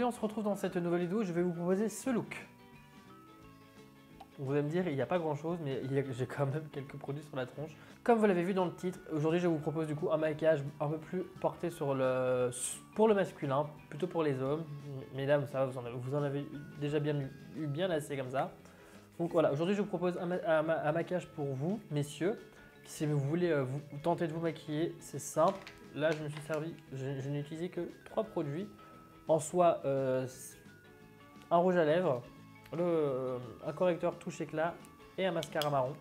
on se retrouve dans cette nouvelle vidéo, je vais vous proposer ce look. Vous allez me dire, il n'y a pas grand chose, mais j'ai quand même quelques produits sur la tronche. Comme vous l'avez vu dans le titre, aujourd'hui je vous propose du coup un maquillage un peu plus porté pour le masculin, plutôt pour les hommes. Mesdames, ça va, vous en avez déjà eu bien assez comme ça. Donc voilà, aujourd'hui je vous propose un maquillage pour vous, messieurs. Si vous voulez vous tenter de vous maquiller, c'est simple. Là je me suis servi, je n'ai utilisé que 3 produits. En soi, un rouge à lèvres, un correcteur touche éclat et un mascara marron.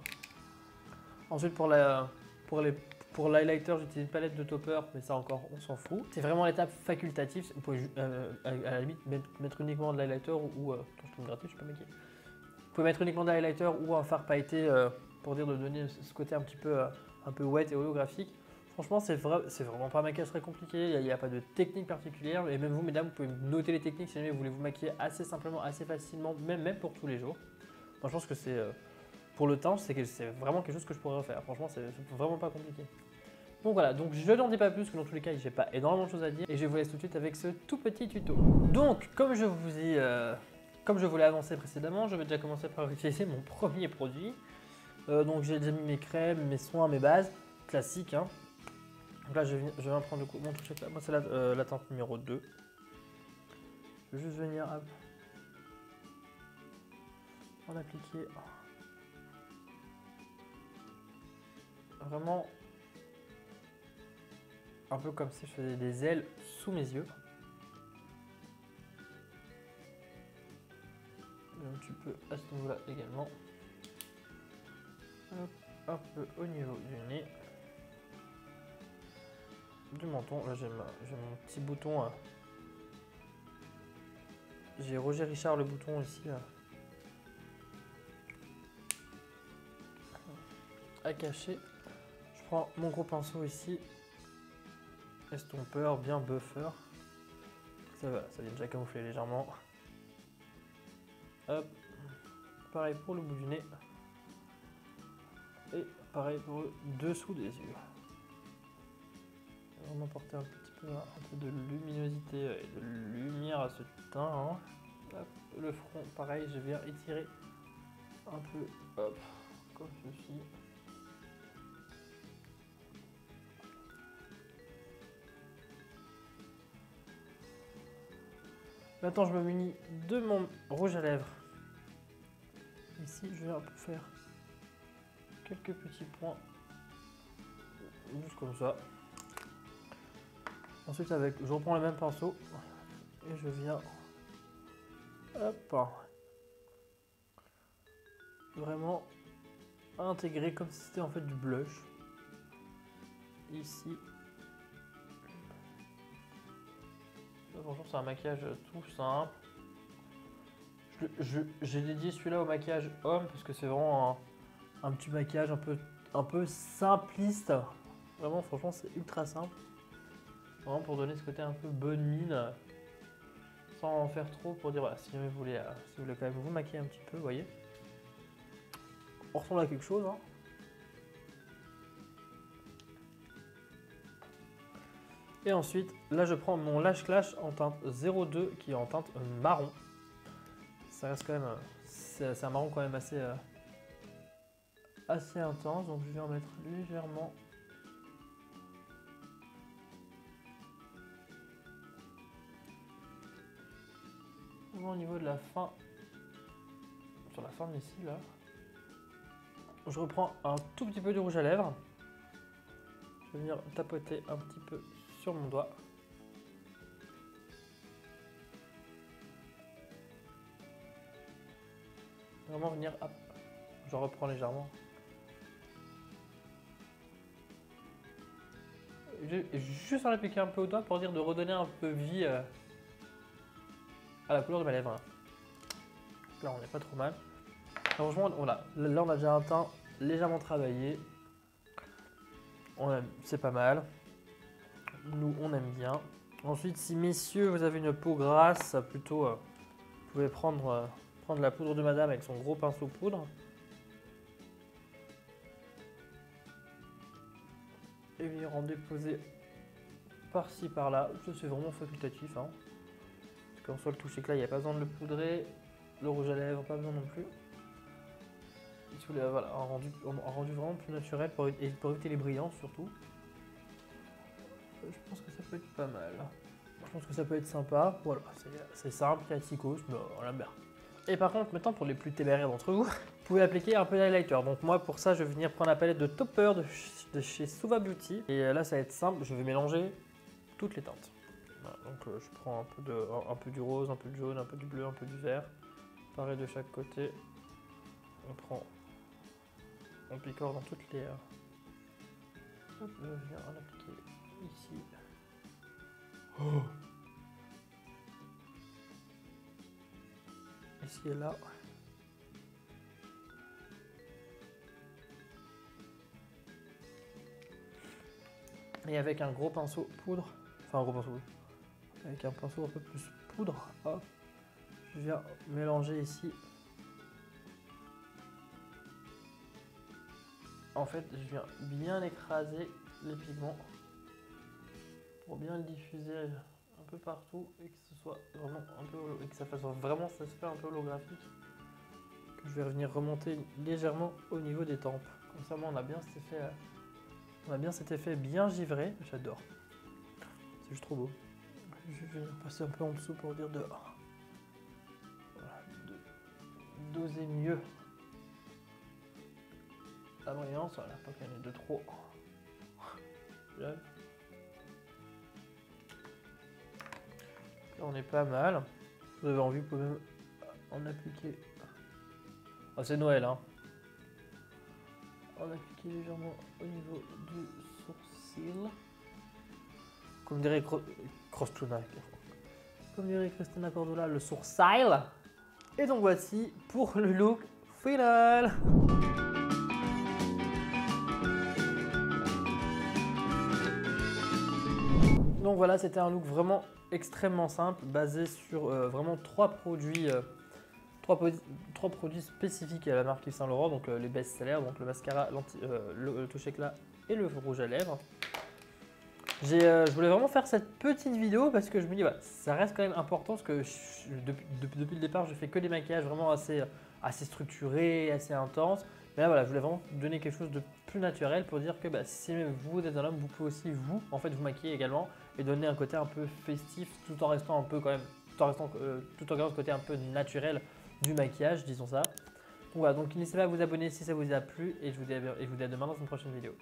Ensuite pour l'highlighter, j'utilise une palette de topper, mais ça encore on s'en fout. C'est vraiment l'étape facultative. Vous pouvez à la limite mettre uniquement de l'highlighter ou attends, je peux me gratter, je suis pas maquillé. Vous pouvez mettre uniquement de l'highlighter ou un fard pailleté pour dire de donner ce côté un peu wet et holographique. Franchement, c'est vraiment pas un maquillage très compliqué, il n'y a pas de technique particulière. Et même vous, mesdames, vous pouvez noter les techniques si jamais vous voulez vous maquiller assez simplement, assez facilement, même pour tous les jours. Moi, je pense que c'est, pour le temps, c'est vraiment quelque chose que je pourrais refaire. Franchement, c'est vraiment pas compliqué. Donc voilà, donc je n'en dis pas plus, que dans tous les cas, j'ai pas énormément de choses à dire. Et je vous laisse tout de suite avec ce tout petit tuto. Donc, comme je vous l'ai annoncé précédemment, je vais déjà commencer par utiliser mon premier produit. Donc j'ai déjà mis mes crèmes, mes soins, mes bases, classiques, hein. Donc là, je viens prendre du coup mon touche éclat. Moi, c'est la teinte numéro 2. Je vais juste venir en appliquer vraiment un peu comme si je faisais des ailes sous mes yeux. Et un petit peu à ce niveau-là également. Hop, un peu au niveau du nez. Du menton, là j'ai mon petit bouton, j'ai Roger Richard le bouton ici à cacher. Je prends mon gros pinceau ici, estompeur, bien buffer, ça va, ça vient déjà camoufler légèrement. Hop, pareil pour le bout du nez et pareil pour le dessous des yeux. Vraiment porter un peu de luminosité et de lumière à ce teint, hein. Hop, le front, pareil, je viens étirer un peu, hop, comme ceci. Maintenant, je me munis de mon rouge à lèvres. Ici, je vais un peu faire quelques petits points, juste comme ça. Ensuite, je reprends le même pinceau et je viens, hop, vraiment intégrer comme si c'était en fait du blush. Ici. Bonjour, c'est un maquillage tout simple. J'ai dédié celui-là au maquillage homme parce que c'est vraiment un petit maquillage un peu simpliste. Vraiment, franchement, c'est ultra simple. Vraiment pour donner ce côté un peu bonne mine, sans en faire trop, pour dire voilà, si vous voulez quand même vous maquiller un petit peu, vous voyez. On ressemble à quelque chose, hein. Et ensuite, là je prends mon Lash Clash en teinte 02 qui est en teinte marron. Ça reste quand même, c'est un marron quand même assez intense, donc je vais en mettre légèrement. Au niveau de la fin, sur la forme ici là, je reprends un tout petit peu de rouge à lèvres. Je vais venir tapoter un petit peu sur mon doigt. Vraiment venir, hop, je reprends légèrement. Juste en appliquer un peu au doigt pour dire de redonner un peu vie à la couleur de ma lèvre. Là, on n'est pas trop mal. Franchement, voilà. Là, on a déjà un teint légèrement travaillé. C'est pas mal. Nous, on aime bien. Ensuite, si messieurs, vous avez une peau grasse, plutôt, vous pouvez prendre la poudre de madame avec son gros pinceau poudre. Et venir en déposer par-ci, par-là. Ça, c'est vraiment facultatif, hein. qu'en soi le toucher éclat, il n'y a pas besoin de le poudrer. Le rouge à lèvres, pas besoin non plus. Voilà, un rendu vraiment plus naturel pour éviter les brillances surtout. Je pense que ça peut être pas mal. Je pense que ça peut être sympa. Voilà, c'est simple, classicos, mais on l'aime bien. Et par contre, maintenant pour les plus téméraires d'entre vous, vous pouvez appliquer un peu d'highlighter. Donc moi pour ça, je vais venir prendre la palette de Topper de chez Suva Beauty. Et là, ça va être simple, je vais mélanger toutes les teintes. Voilà, donc je prends un peu du rose, un peu du jaune, un peu du bleu, un peu du vert. Pareil de chaque côté. On picore dans toutes les... Hop, je viens en appliquer ici. Oh. Ici et là. Et avec un gros pinceau poudre, enfin un gros pinceau, avec un pinceau un peu plus poudre, hop, je viens mélanger ici. En fait, je viens bien écraser les pigments pour bien le diffuser un peu partout et que ce soit vraiment un peu et que ça fasse vraiment cet aspect un peu holographique. Que je vais revenir remonter légèrement au niveau des tempes. Comme ça, moi, on a bien cet effet bien givré. J'adore. C'est juste trop beau. Je vais passer un peu en dessous pour dire dehors. Voilà, doser mieux la brillance, voilà, pas qu'il y en ait de trop. Là, on est pas mal. Vous avez envie, vous pouvez même en appliquer. Oh, c'est Noël, hein. En appliquer légèrement au niveau du sourcil. Comme dirait Christina Cordula, le sourcil. Et donc voici pour le look final. Donc voilà, c'était un look vraiment extrêmement simple, basé sur vraiment trois produits spécifiques à la marque Yves Saint Laurent, donc les best-sellers, donc le mascara, le touche éclat et le rouge à lèvres. Je voulais vraiment faire cette petite vidéo parce que je me dis, voilà, ça reste quand même important parce que depuis le départ, je fais que des maquillages vraiment assez structurés, assez intenses. Mais là, voilà, je voulais vraiment donner quelque chose de plus naturel pour dire que si vous êtes un homme, vous pouvez aussi vous maquiller également et donner un côté un peu festif tout en restant un peu quand même, tout en gardant ce côté un peu naturel du maquillage, disons ça. Donc voilà, donc n'hésitez pas à vous abonner si ça vous a plu et je vous dis à demain dans une prochaine vidéo.